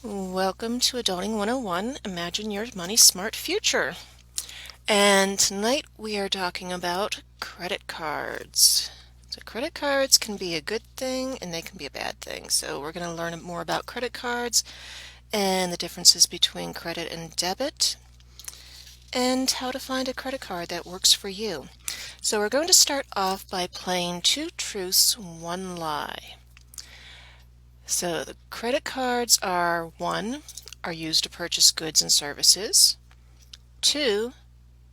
Welcome to Adulting 101, Imagine Your Money Smart Future. And tonight we are talking about credit cards. So credit cards can be a good thing and they can be a bad thing. So we're going to learn more about credit cards and the differences between credit and debit and how to find a credit card that works for you. So we're going to start off by playing two truths, one lie. So the credit cards are 1. Are used to purchase goods and services. 2.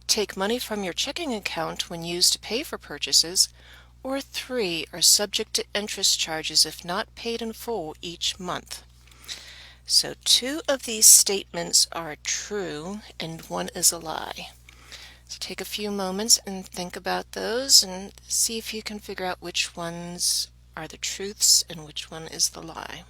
Take money from your checking account when used to pay for purchases. Or 3. Are subject to interest charges if not paid in full each month. So 2 of these statements are true and 1 is a lie. So take a few moments and think about those and see if you can figure out which ones are the truths and which one is the lie.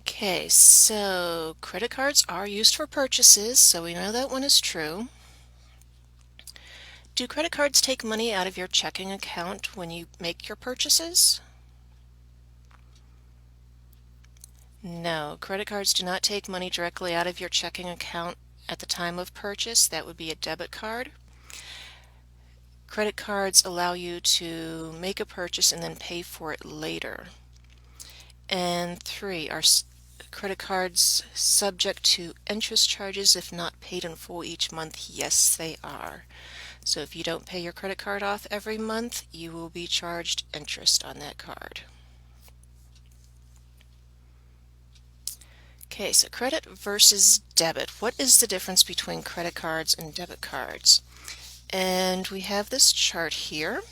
Okay, so credit cards are used for purchases, so we know that one is true. Do credit cards take money out of your checking account when you make your purchases? No, credit cards do not take money directly out of your checking account at the time of purchase. That would be a debit card. Credit cards allow you to make a purchase and then pay for it later. And 3, are credit cards subject to interest charges if not paid in full each month? Yes, they are. So if you don't pay your credit card off every month, you will be charged interest on that card. Okay, so credit versus debit. What is the difference between credit cards and debit cards? And we have this chart here.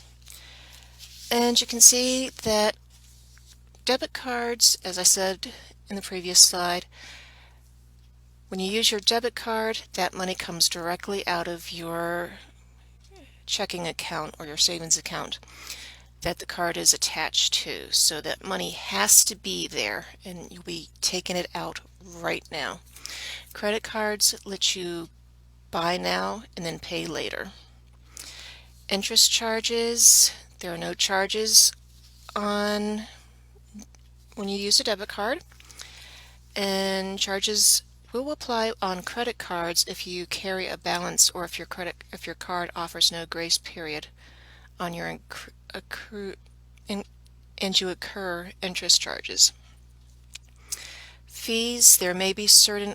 And you can see that debit cards, as I said in the previous slide, when you use your debit card, that money comes directly out of your checking account or your savings account that the card is attached to. So that money has to be there and you'll be taking it out right now. Credit cards let you buy now and then pay later. Interest charges, there are no charges on when you use a debit card, and charges will apply on credit cards if you carry a balance or if your card offers no grace period on your and you incur interest charges. Fees, there may be certain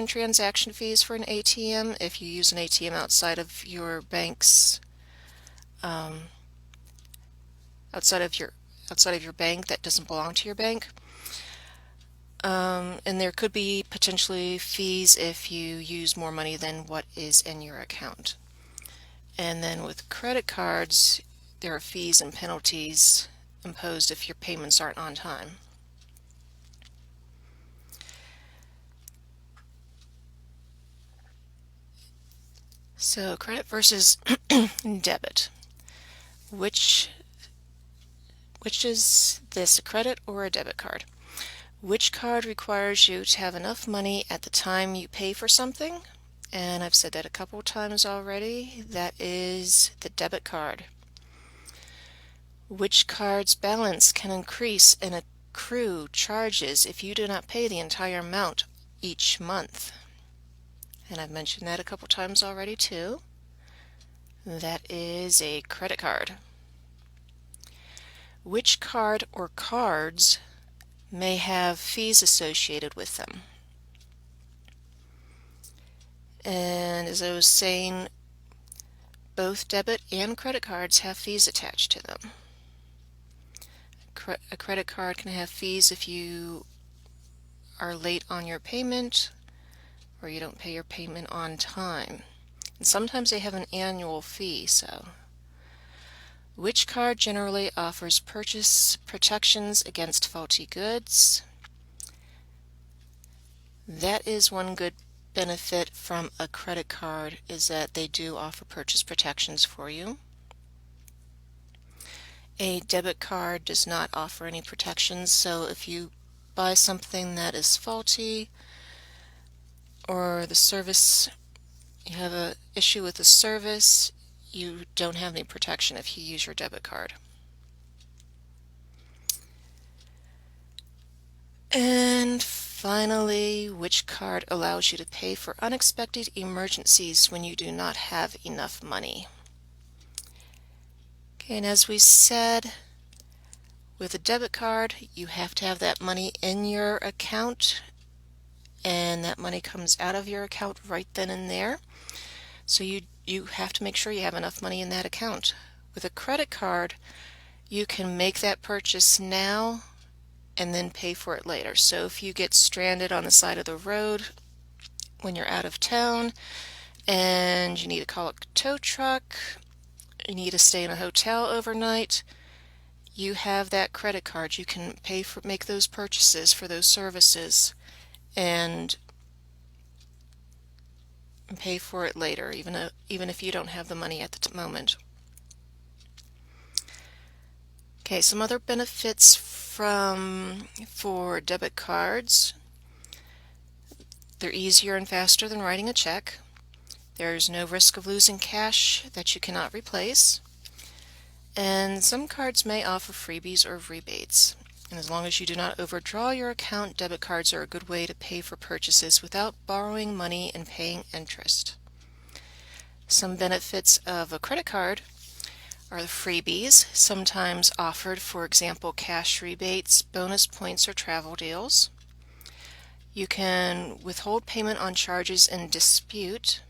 transaction fees for an ATM if you use an ATM outside of your bank's outside of your bank that doesn't belong to your bank. And there could be potentially fees if you use more money than what is in your account. And then with credit cards, there are fees and penalties imposed if your payments aren't on time. So credit versus debit. Which is this, a credit or a debit card? Which card requires you to have enough money at the time you pay for something? And I've said that a couple times already. That is the debit card. Which card's balance can increase and accrue charges if you do not pay the entire amount each month? And I've mentioned that a couple times already too. That is a credit card. Which card or cards may have fees associated with them? And as I was saying, both debit and credit cards have fees attached to them. A credit card can have fees if you are late on your payment or you don't pay your payment on time. And sometimes they have an annual fee. So, which card generally offers purchase protections against faulty goods? That is one good benefit from a credit card, is that they do offer purchase protections for you. A debit card does not offer any protections, so if you buy something that is faulty or the service, you have an issue with the service, you don't have any protection if you use your debit card. And finally, which card allows you to pay for unexpected emergencies when you do not have enough money? Okay, and as we said, with a debit card, you have to have that money in your account, and that money comes out of your account right then and there. So you have to make sure you have enough money in that account. With a credit card, you can make that purchase now and then pay for it later. So if you get stranded on the side of the road when you're out of town and you need to call a tow truck, you need to stay in a hotel overnight, you have that credit card. You can make those purchases for those services and pay for it later, even if you don't have the money at the moment. Okay, some other benefits for debit cards. They're easier and faster than writing a check. There's no risk of losing cash that you cannot replace. And some cards may offer freebies or rebates. And as long as you do not overdraw your account, debit cards are a good way to pay for purchases without borrowing money and paying interest. Some benefits of a credit card are the freebies, sometimes offered, for example, cash rebates, bonus points, or travel deals. You can withhold payment on charges in dispute.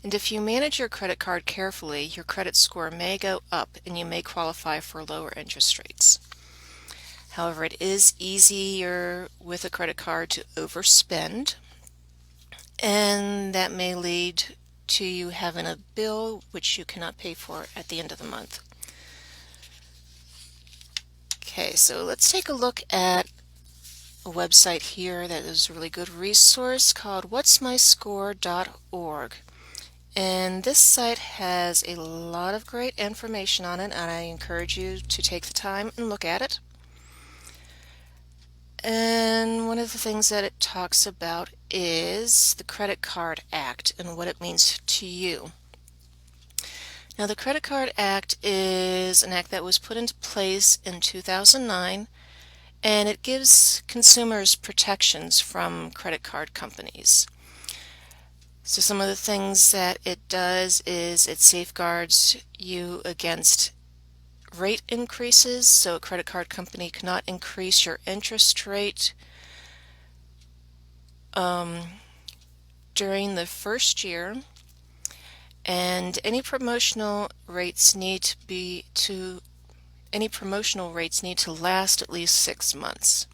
And if you manage your credit card carefully, your credit score may go up and you may qualify for lower interest rates. However, it is easier with a credit card to overspend, and that may lead to you having a bill which you cannot pay for at the end of the month. Okay, so let's take a look at a website here that is a really good resource called whatsmyscore.org. And this site has a lot of great information on it, and I encourage you to take the time and look at it. And one of the things that it talks about is the Credit Card Act and what it means to you. Now, the Credit Card Act is an act that was put into place in 2009, and it gives consumers protections from credit card companies. So some of the things that it does is it safeguards you against rate increases, so a credit card company cannot increase your interest rate during the first year, and any promotional rates need to last at least 6 months.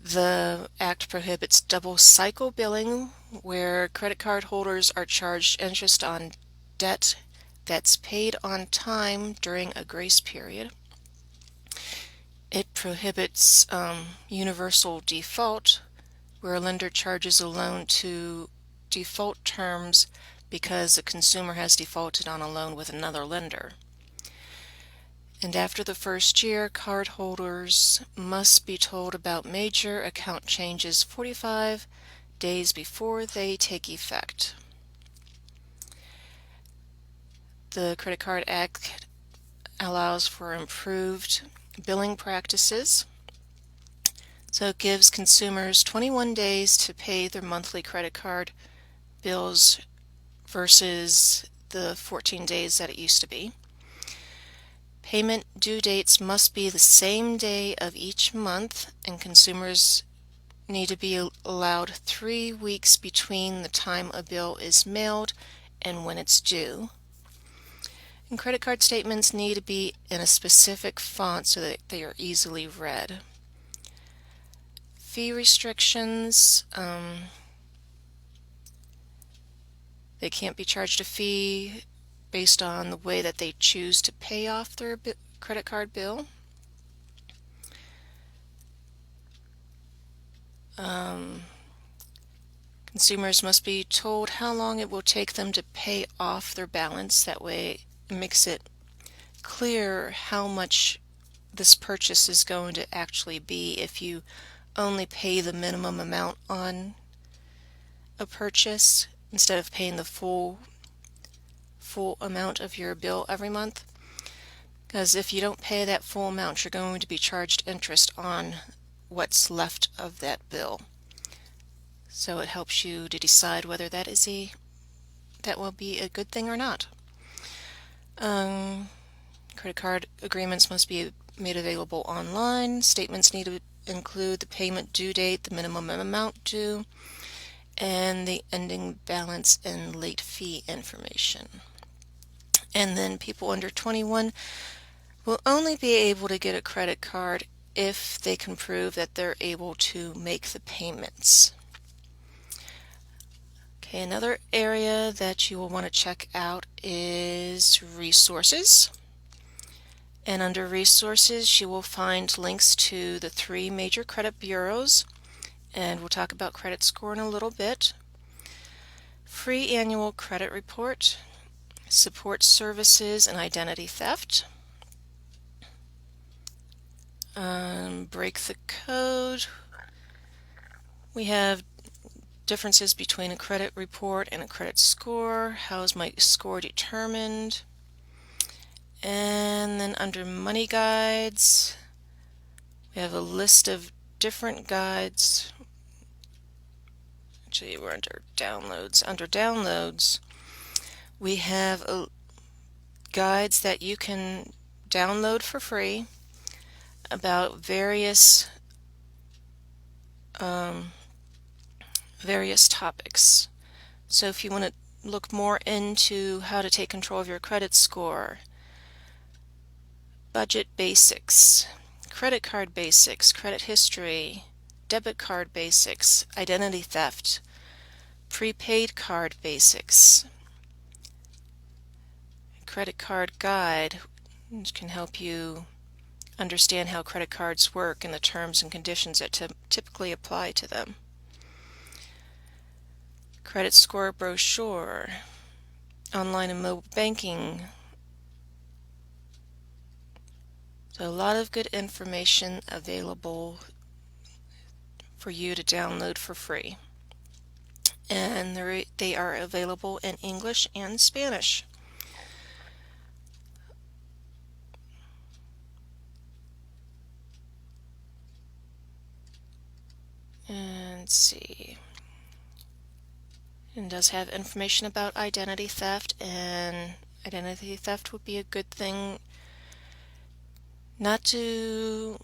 The Act prohibits double cycle billing, where credit card holders are charged interest on debt that's paid on time during a grace period. It prohibits universal default, where a lender charges a loan to default terms because a consumer has defaulted on a loan with another lender. And after the first year, cardholders must be told about major account changes 45 days before they take effect. The Credit Card Act allows for improved billing practices. So it gives consumers 21 days to pay their monthly credit card bills versus the 14 days that it used to be. Payment due dates must be the same day of each month, and consumers need to be allowed 3 weeks between the time a bill is mailed and when it's due. And credit card statements need to be in a specific font so that they are easily read. Fee restrictions, they can't be charged a fee based on the way that they choose to pay off their credit card bill. Consumers must be told how long it will take them to pay off their balance. That way it makes it clear how much this purchase is going to actually be if you only pay the minimum amount on a purchase instead of paying the full full amount of your bill every month, because if you don't pay that full amount, you're going to be charged interest on what's left of that bill. So it helps you to decide whether that will be a good thing or not. Credit card agreements must be made available online. Statements need to include the payment due date, the minimum amount due, and the ending balance and late fee information. And then people under 21 will only be able to get a credit card if they can prove that they're able to make the payments. Okay, another area that you will want to check out is resources. And under resources, you will find links to the 3 major credit bureaus, and we'll talk about credit score in a little bit. Free annual credit report, support services and identity theft, break the code. We have differences between a credit report and a credit score. How is my score determined? And then under money guides, we have a list of different guides. Actually, we're under downloads. Under downloads, we have guides that you can download for free about various topics. So if you want to look more into how to take control of your credit score, budget basics, credit card basics, credit history, debit card basics, identity theft, prepaid card basics, credit card guide, which can help you understand how credit cards work and the terms and conditions that typically apply to them. Credit score brochure, online and mobile banking. So a lot of good information available for you to download for free. And they are available in English and Spanish. And let's see. It does have information about identity theft, and identity theft would be a good thing not to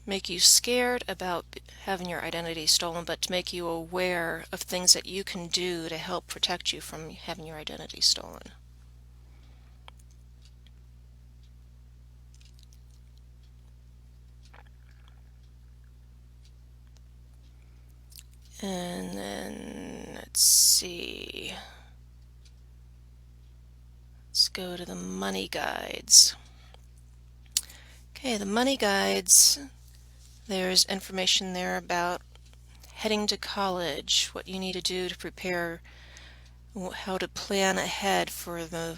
make you scared about having your identity stolen, but to make you aware of things that you can do to help protect you from having your identity stolen. And then let's see. Let's go to the money guides. Okay, the money guides, there's information there about heading to college, what you need to do to prepare, how to plan ahead for the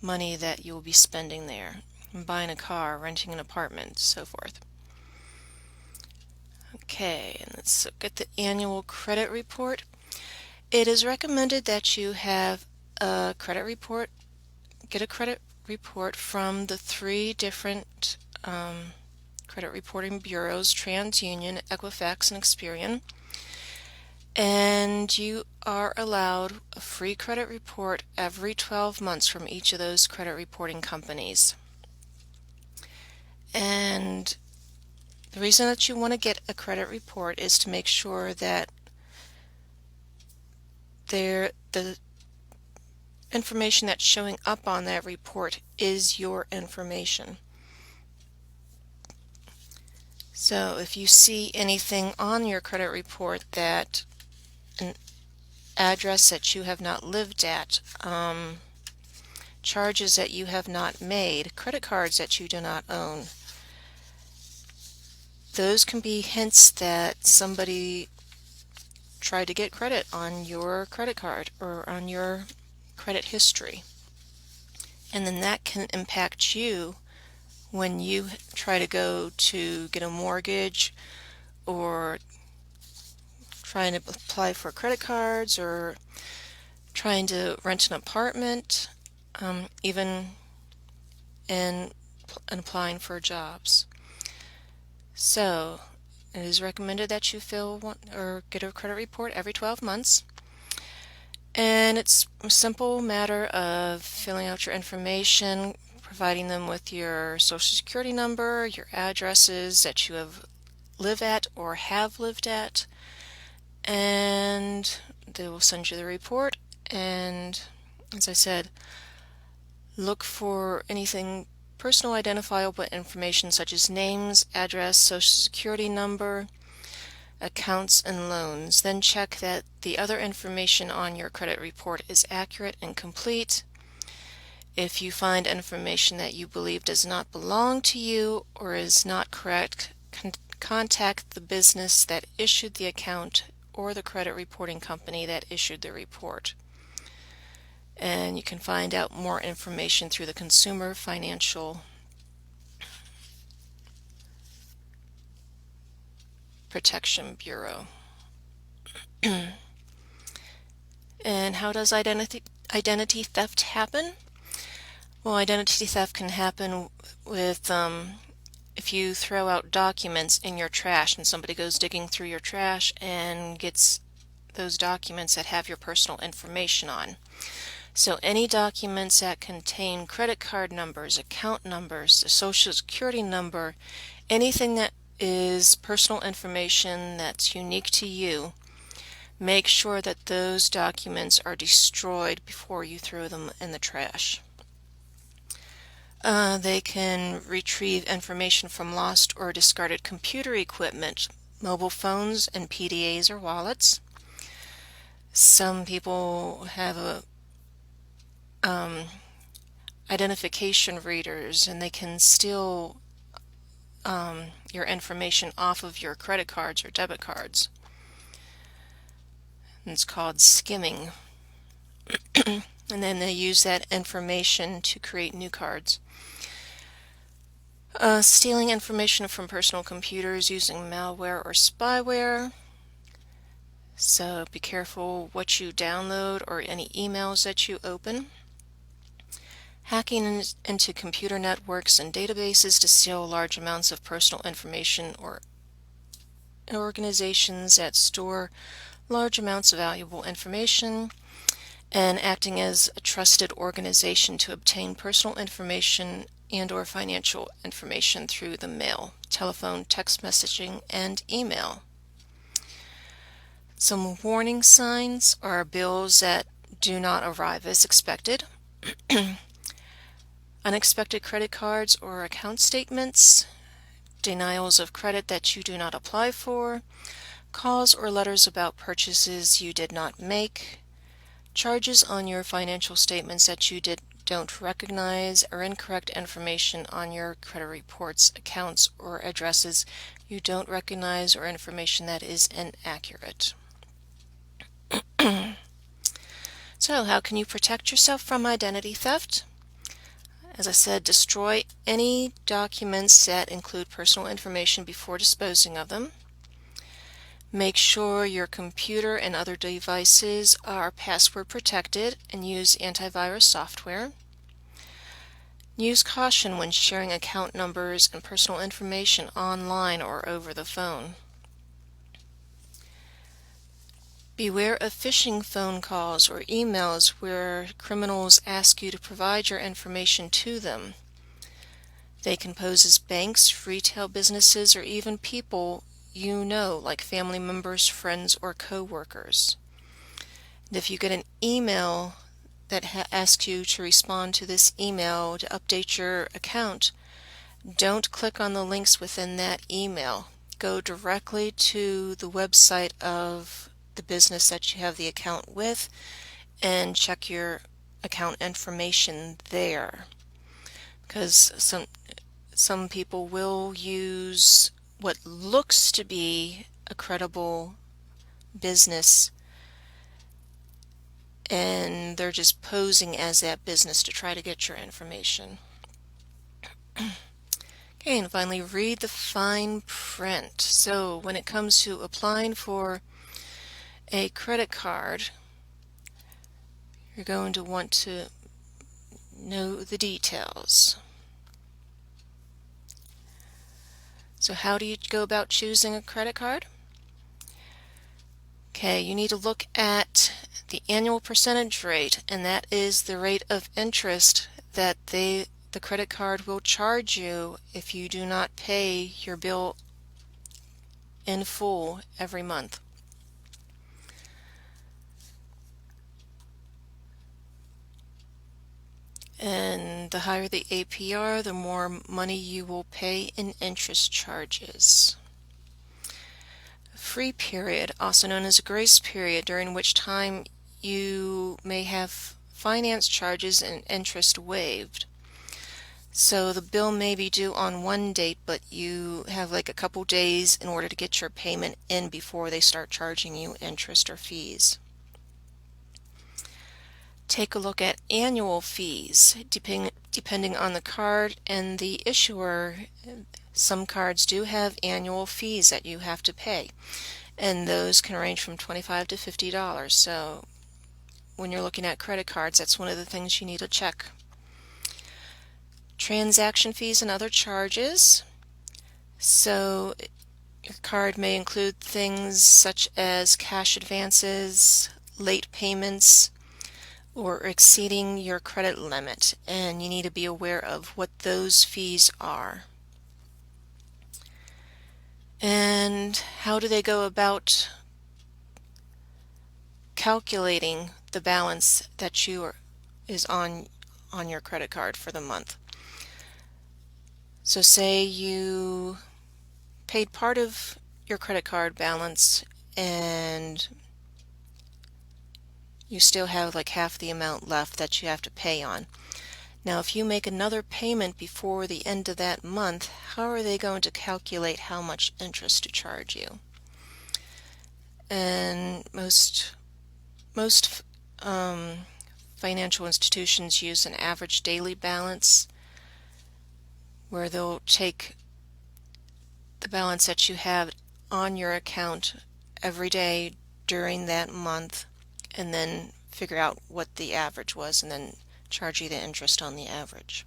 money that you will be spending there, buying a car, renting an apartment, so forth. Okay, and let's look at the annual credit report. It is recommended that you have a credit report, get a credit report from the 3 different credit reporting bureaus, TransUnion, Equifax, and Experian. And you are allowed a free credit report every 12 months from each of those credit reporting companies. And the reason that you want to get a credit report is to make sure that the information that's showing up on that report is your information. So if you see anything on your credit report that an address that you have not lived at, charges that you have not made, credit cards that you do not own, those can be hints that somebody tried to get credit on your credit card or on your credit history. And then that can impact you when you try to go to get a mortgage or trying to apply for credit cards or trying to rent an apartment, even and applying for jobs. So it is recommended that you fill one or get a credit report every 12 months. And it's a simple matter of filling out your information, providing them with your social security number, your addresses that you have live at or have lived at, and they will send you the report. And as I said, look for anything personal identifiable information such as names, address, social security number, accounts, and loans. Then check that the other information on your credit report is accurate and complete. If you find information that you believe does not belong to you or is not correct, contact the business that issued the account or the credit reporting company that issued the report. And you can find out more information through the Consumer Financial Protection Bureau. And how does identity theft happen? Well, identity theft can happen with if you throw out documents in your trash and somebody goes digging through your trash and gets those documents that have your personal information on. So any documents that contain credit card numbers, account numbers, the social security number, anything that is personal information that's unique to you, make sure that those documents are destroyed before you throw them in the trash. They can retrieve information from lost or discarded computer equipment, mobile phones, and PDAs or wallets. Some people have identification readers, and they can steal your information off of your credit cards or debit cards. And it's called skimming. And then they use that information to create new cards. Stealing information from personal computers using malware or spyware. So be careful what you download or any emails that you open. Hacking into computer networks and databases to steal large amounts of personal information, or organizations that store large amounts of valuable information, and acting as a trusted organization to obtain personal information and or financial information through the mail, telephone, text messaging, and email. Some warning signs are bills that do not arrive as expected, unexpected credit cards or account statements, denials of credit that you do not apply for, calls or letters about purchases you did not make, charges on your financial statements that you don't recognize, or incorrect information on your credit reports, accounts, or addresses you don't recognize, or information that is inaccurate. So how can you protect yourself from identity theft? As I said, destroy any documents that include personal information before disposing of them. Make sure your computer and other devices are password protected and use antivirus software. Use caution when sharing account numbers and personal information online or over the phone. Beware of phishing phone calls or emails where criminals ask you to provide your information to them. They can pose as banks, retail businesses, or even people you know, like family members, friends, or co-workers. And if you get an email that asks you to respond to this email to update your account, don't click on the links within that email. Go directly to the website of the business that you have the account with and check your account information there, because some people will use what looks to be a credible business, and they're just posing as that business to try to get your information. Okay, and finally, read the fine print. So when it comes to applying for a credit card, you're going to want to know the details. So how do you go about choosing a credit card? Okay, you need to look at the annual percentage rate, and that is the rate of interest that the credit card will charge you if you do not pay your bill in full every month. And the higher the APR, the more money you will pay in interest charges. Free period, also known as a grace period, during which time you may have finance charges and interest waived. So the bill may be due on one date, but you have like a couple days in order to get your payment in before they start charging you interest or fees. Take a look at annual fees. Depending on the card and the issuer, some cards do have annual fees that you have to pay, and those can range from $25 to $50. So when you're looking at credit cards, that's one of the things you need to check. Transaction fees and other charges. So your card may include things such as cash advances, late payments, or exceeding your credit limit, and you need to be aware of what those fees are. And how do they go about calculating the balance that is on your credit card for the month? So say you paid part of your credit card balance and you still have like half the amount left that you have to pay on. Now, if you make another payment before the end of that month, how are they going to calculate how much interest to charge you? And most financial institutions use an average daily balance, where they'll take the balance that you have on your account every day during that month and then figure out what the average was and then charge you the interest on the average.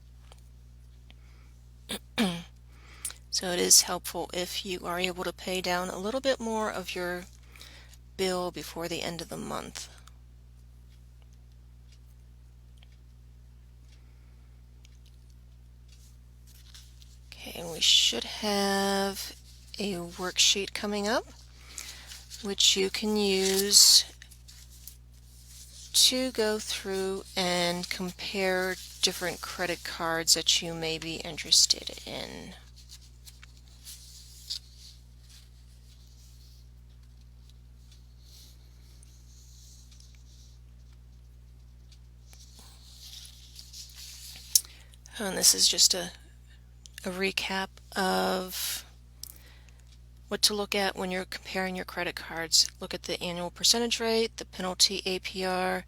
So it is helpful if you are able to pay down a little bit more of your bill before the end of the month. Okay, and we should have a worksheet coming up which you can use to go through and compare different credit cards that you may be interested in. And this is just a recap of what to look at when you're comparing your credit cards. Look at the annual percentage rate, the penalty APR,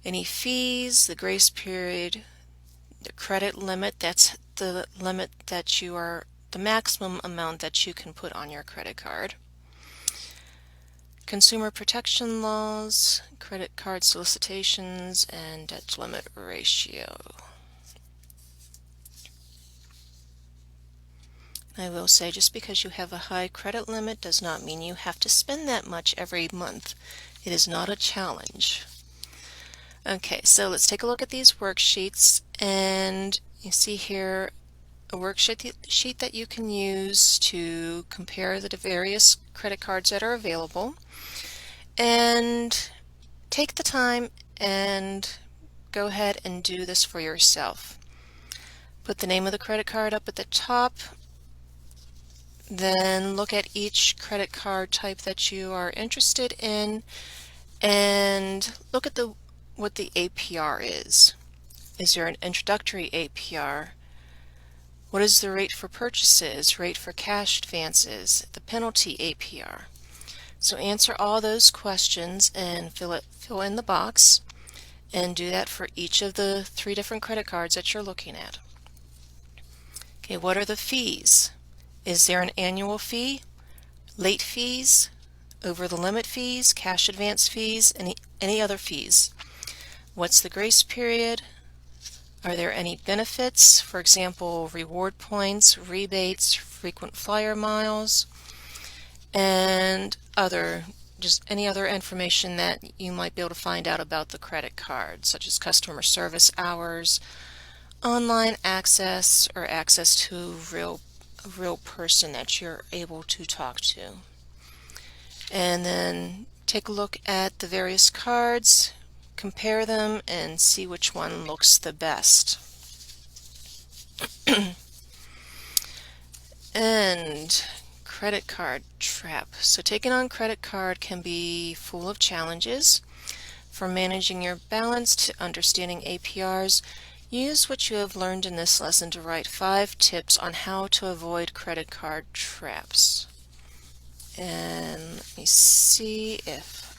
any fees, the grace period, the credit limit, that's the limit that the maximum amount that you can put on your credit card. Consumer protection laws, credit card solicitations, and debt limit ratio. I will say, just because you have a high credit limit does not mean you have to spend that much every month. It is not a challenge. Okay, so let's take a look at these worksheets, and you see here a worksheet that you can use to compare the various credit cards that are available, and take the time and go ahead and do this for yourself. Put the name of the credit card up at the top. Then look at each credit card type that you are interested in and look at what the APR is. Is there an introductory APR? What is the rate for purchases, rate for cash advances, the penalty APR? So answer all those questions and fill in the box, and do that for each of the 3 different credit cards that you're looking at. Okay, what are the fees? Is there an annual fee, late fees, over the limit fees, cash advance fees, any other fees? What's the grace period? Are there any benefits? For example, reward points, rebates, frequent flyer miles, and just any other information that you might be able to find out about the credit card, such as customer service hours, online access, or access to a real person that you're able to talk to. And then take a look at the various cards, compare them, and see which one looks the best. And credit card trap. So taking on credit card can be full of challenges. From managing your balance to understanding APRs, use what you have learned in this lesson to write 5 tips on how to avoid credit card traps. And let me see if